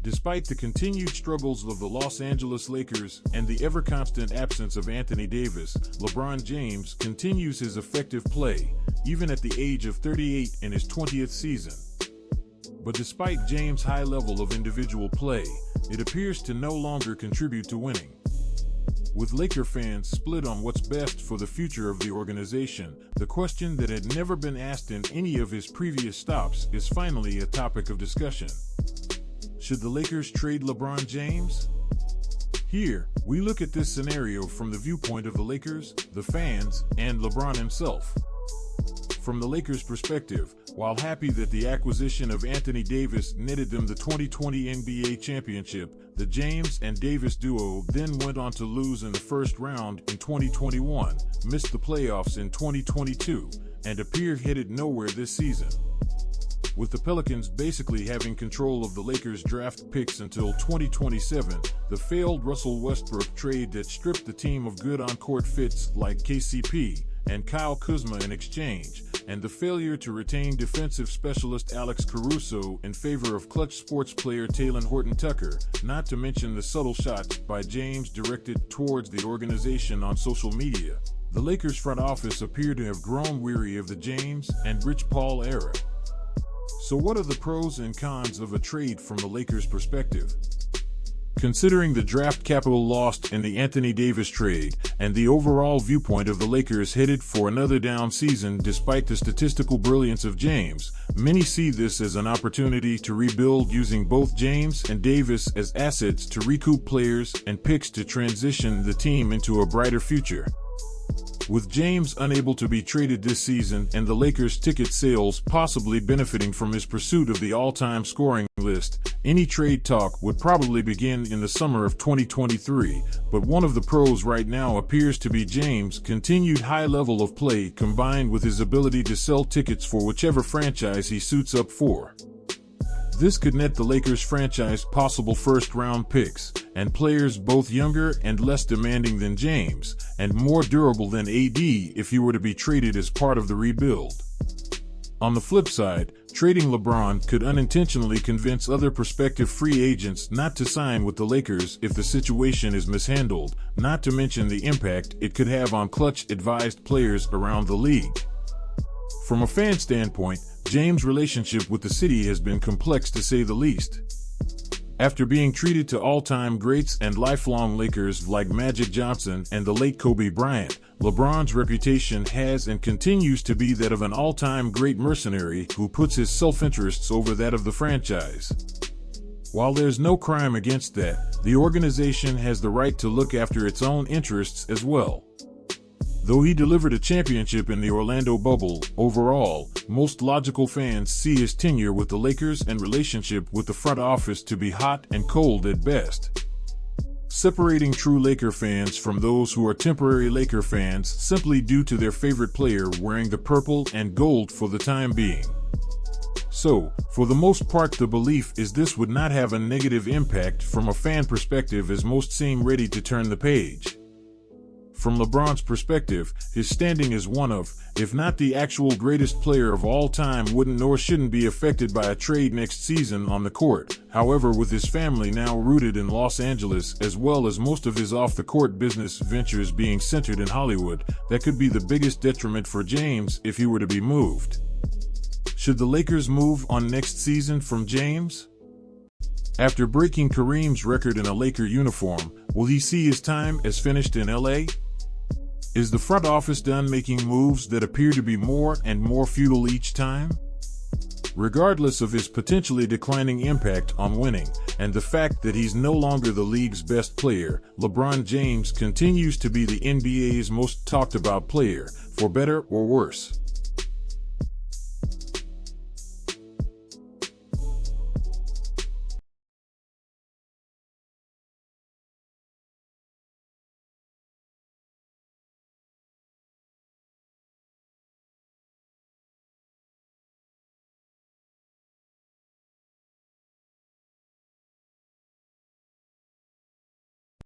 Despite the continued struggles of the Los Angeles Lakers and the ever-constant absence of Anthony Davis, LeBron James continues his effective play, even at the age of 38 in his 20th season. But despite James' high level of individual play, it appears to no longer contribute to winning. With Laker fans split on what's best for the future of the organization, the question that had never been asked in any of his previous stops is finally a topic of discussion. Should the Lakers trade LeBron James? Here, we look at this scenario from the viewpoint of the Lakers, the fans, and LeBron himself. From the Lakers' perspective, while happy that the acquisition of Anthony Davis netted them the 2020 NBA championship, the James and Davis duo then went on to lose in the first round in 2021, missed the playoffs in 2022, and appeared headed nowhere this season. With the Pelicans basically having control of the Lakers' draft picks until 2027, the failed Russell Westbrook trade that stripped the team of good on-court fits like KCP and Kyle Kuzma in exchange, and the failure to retain defensive specialist Alex Caruso in favor of clutch sports player Talen Horton-Tucker, not to mention the subtle shots by James directed towards the organization on social media. The Lakers front office appear to have grown weary of the James and Rich Paul era. So what are the pros and cons of a trade from the Lakers' perspective? Considering the draft capital lost in the Anthony Davis trade and the overall viewpoint of the Lakers headed for another down season despite the statistical brilliance of James, many see this as an opportunity to rebuild using both James and Davis as assets to recoup players and picks to transition the team into a brighter future. With James unable to be traded this season and the Lakers' ticket sales possibly benefiting from his pursuit of the all-time scoring list, any trade talk would probably begin in the summer of 2023, but one of the pros right now appears to be James' continued high level of play combined with his ability to sell tickets for whichever franchise he suits up for. This could net the Lakers franchise possible first-round picks, and players both younger and less demanding than James, and more durable than AD if he were to be traded as part of the rebuild. On the flip side, trading LeBron could unintentionally convince other prospective free agents not to sign with the Lakers if the situation is mishandled, not to mention the impact it could have on clutch-advised players around the league. From a fan standpoint, James' relationship with the city has been complex to say the least. After being treated to all-time greats and lifelong Lakers like Magic Johnson and the late Kobe Bryant, LeBron's reputation has and continues to be that of an all-time great mercenary who puts his self-interests over that of the franchise. While there's no crime against that, the organization has the right to look after its own interests as well. Though he delivered a championship in the Orlando bubble, overall, most logical fans see his tenure with the Lakers and relationship with the front office to be hot and cold at best. Separating true Laker fans from those who are temporary Laker fans simply due to their favorite player wearing the purple and gold for the time being. So, for the most part, the belief is this would not have a negative impact from a fan perspective as most seem ready to turn the page. From LeBron's perspective, his standing as one of, if not the actual greatest player of all time, wouldn't nor shouldn't be affected by a trade next season on the court. However, with his family now rooted in Los Angeles as well as most of his off-the-court business ventures being centered in Hollywood, that could be the biggest detriment for James if he were to be moved. Should the Lakers move on next season from James? After breaking Kareem's record in a Laker uniform, will he see his time as finished in LA? Is the front office done making moves that appear to be more and more futile each time? Regardless of his potentially declining impact on winning, and the fact that he's no longer the league's best player, LeBron James continues to be the NBA's most talked about player, for better or worse.